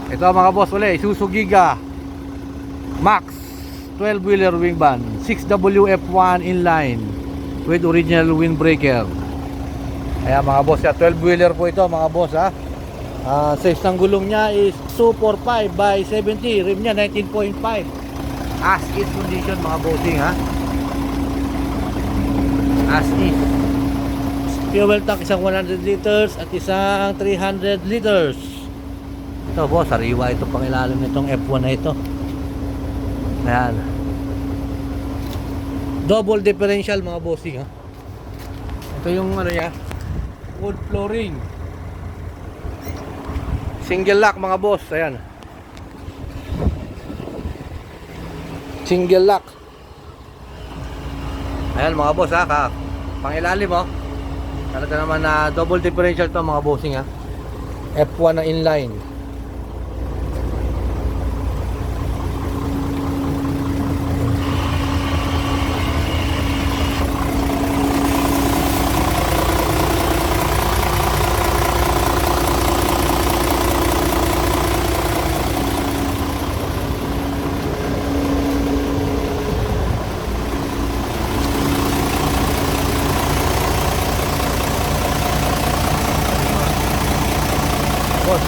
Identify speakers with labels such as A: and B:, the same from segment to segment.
A: Ito mga boss ulit, Isuzu Giga Max 12-wheeler wing van, 6WF1 inline with original windbreaker. Ayan mga boss, 12-wheeler po ito mga boss ha. Size ng gulong niya is 245 by 70. Rim niya 19.5. As is condition mga bossing ha. As is. Fuel tank isang 100 liters at isang 300 liters. Ito boss, sariwa ito pang ilalim nitong F1 na ito. Ayan. Double differential mga bossing ha. Ito yung ano niya, wood flooring. Single lock mga boss, ayan. Single lock. Ayan mga boss ha, pang ilalim oh. Talaga naman na double differential to mga bossing ha. F1 na inline. Boss,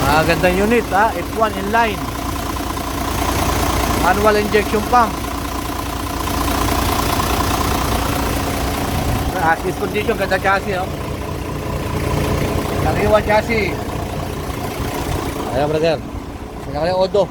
A: mga gandang unit ha, F1 inline, manual injection pump, as is condition, ganda chassis oh. Sariwa chassis. Ayan brother, pinakali odo.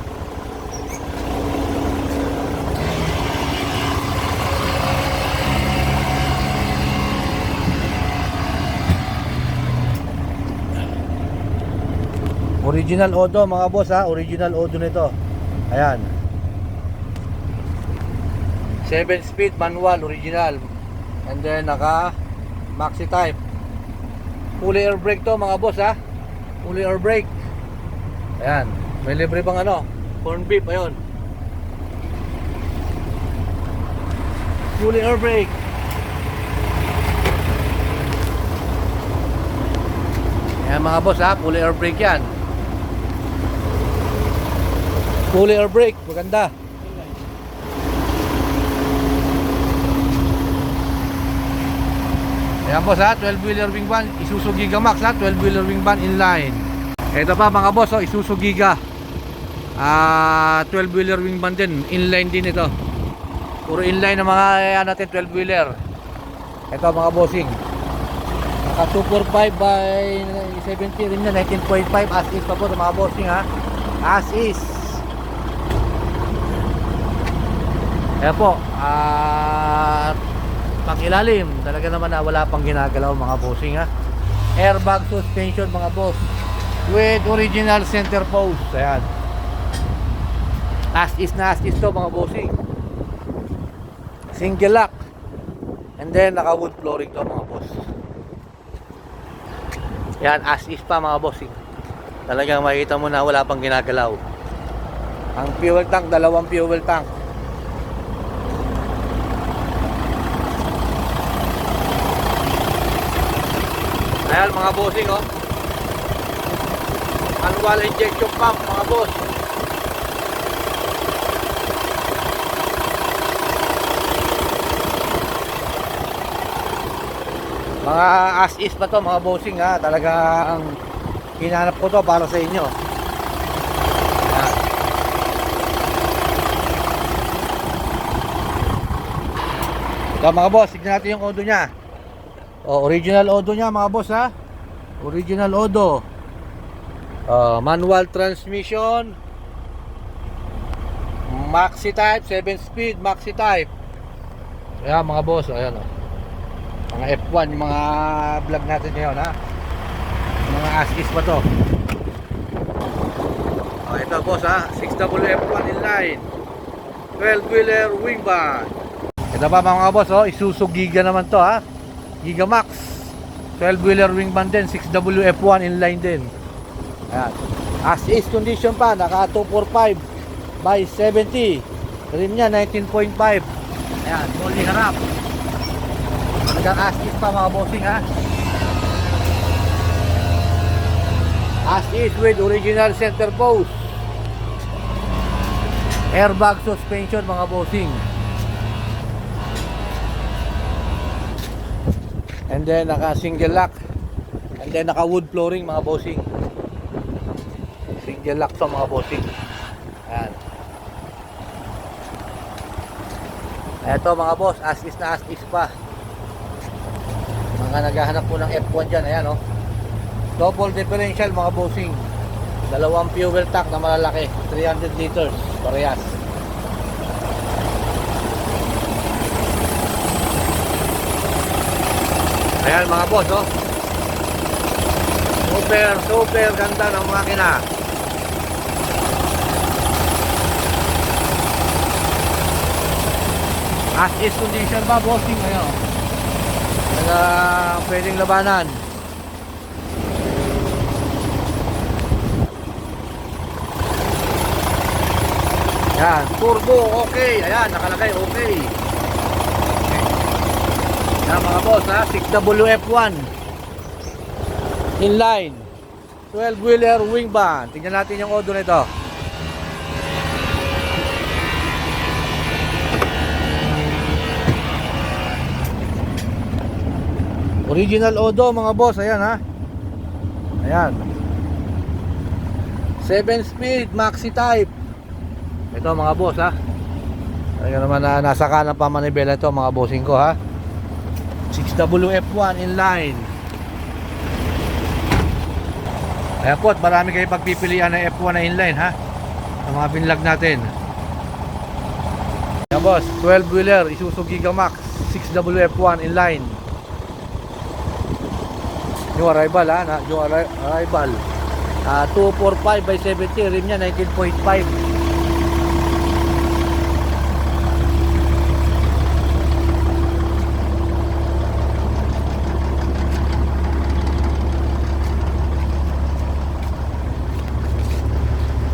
A: Original Odo mga boss ha, original Odo nito. Ayan. 7 speed manual original. And then naka maxi type. Fully air brake to mga boss ha. Fully air brake. Ayan. May libre pang ano, corn beef ayun. Fully air brake. Ayan mga boss ha, fully air brake yan. Fully air brake, maganda. Ayan boss ha, 12-wheeler wing van, Isuzu Giga Max ha, 12-wheeler wing van inline. Ito pa mga boss, Isuzu Giga 12-wheeler wing van din, inline din ito. Puro inline ng mga natin 12-wheeler. Ito mga bossing, naka 245 by 70 rin na, 19.5 as is pa po mga bossing ha. As is. Ayan po, pang ilalim, talaga naman na wala pang ginagalaw mga bossing ha. Airbag suspension mga boss with original center post. Ayan, as is na as is to mga bossing. Single lock. And then naka wood flooring to mga boss. Yan, as is pa mga bossing. Talagang makikita mo na wala pang ginagalaw. Ang fuel tank, dalawang fuel tank. Ayan mga bossing oh. Manual injection pump mga boss. Mga as is pa to mga bossing ha. Talaga ang hinanap ko to para sa inyo. Ayan. Ito mga boss, tignan natin yung odo nya. Original Odo nya mga boss ha. Original Odo. Manual transmission. Maxi type, 7 speed maxi type. Ayan mga boss, ayan oh. Mga F1 yung mga vlog natin ngayon ha. Mga as-is pa to. Ito boss ha, 6WF1 inline, 12-wheeler wing van. Ito pa mga boss oh, Isuzu Giga naman to ha. Giga Max 12-wheeler wing van din, 6WF1 inline din. Ayan. As is condition pa, naka 245 by 70. Rim niya 19.5. Ayan, fully harap. Hanggang as is pa mga bossing ha. As is with original center post. Airbag suspension mga bossing. And then naka single lock. And then naka wood flooring mga bossing. Single lock to mga bossing. Ayan. Eto mga boss, as is na as is pa. Mga naghahanap po ng F1 dyan, ayan oh. Double differential mga bossing. Dalawang fuel tank na malalaki, 300 liters parehas. Ayan mga boss oh. Super ganda ng makina. As is condition ba bossing, ayan oh. Pwedeng labanan. Yan, turbo okay. Ayan, nakalagay okay. Yan mga boss ha, 6WF1 inline 12 wheeler wing van. Tingnan natin yung odo nito. Original odo mga boss, ayan ha. Ayan. 7 speed maxi type. Ito mga boss ha. Kaya naman na nasa kanan pa manibela ito mga bossing ko ha. 6WF1 inline. Ayan po, marami kayo pagpipilian ng F1 na inline ha. Sa mga binlog natin. Ayan boss, 12 wheeler Isuzu Gigamax 6WF1 inline. Yung arrival ha, yung arrival 245 by 70, rim nya 19.5.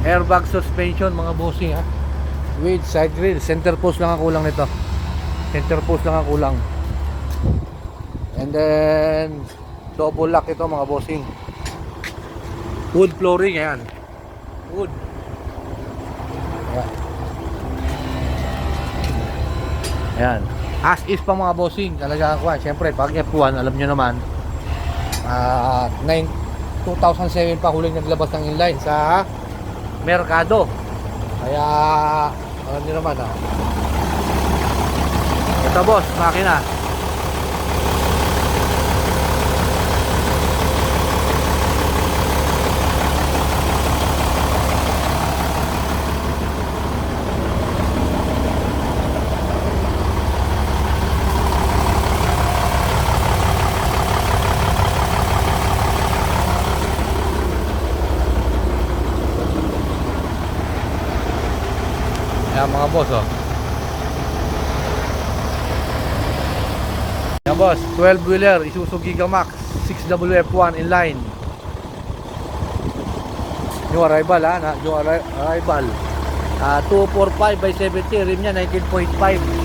A: Airbag suspension mga bossing ha. With side grill, center post lang ang kulang nito. Center post lang ang kulang. And then double lock ito mga bossing. Wood flooring, ayan. Wood. Ayan. Ayan. As is pa mga bossing. Talaga ako. Siyempre pag F1 alam nyo naman 2007 pa huling naglabas ng inline sa merkado. Kaya alam nyo naman ha. Ito boss, makina. Ayan mga boss oh. Ayan boss, 12 wheeler Isuzu Gigamax 6WF1 inline. Yung arrival ha, yung arrival 245 by 70, rim nya 19.5.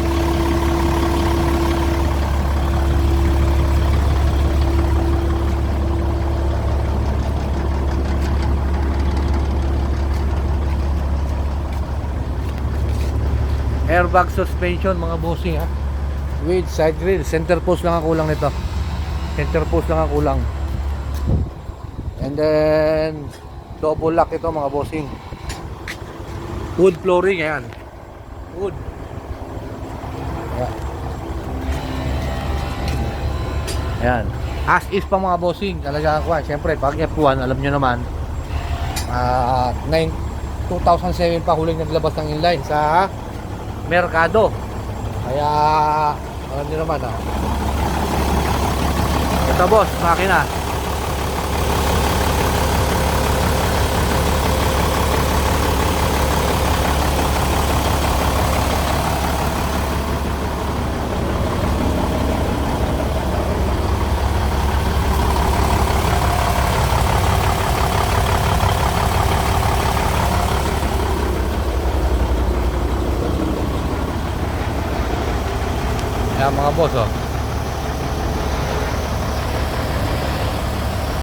A: Airbag suspension mga bossing ha. With side grill, center post lang ang kulang nito. Center post lang ang kulang. And then double lock ito mga bossing. Wood flooring, ayan. Wood. Ayan. Ayan. As is pa mga bossing. Talaga ako. Siyempre pag F1 alam nyo naman 2007 pa huling naglabas ng inline sa merkado. Kaya alam nyo naman ha. Ito boss, makina. Ayan mga boss oh.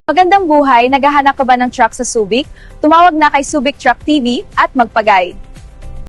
B: Magandang buhay, naghahanap ka ba ng truck sa Subic? Tumawag na kay Subic Truck TV at magpagay.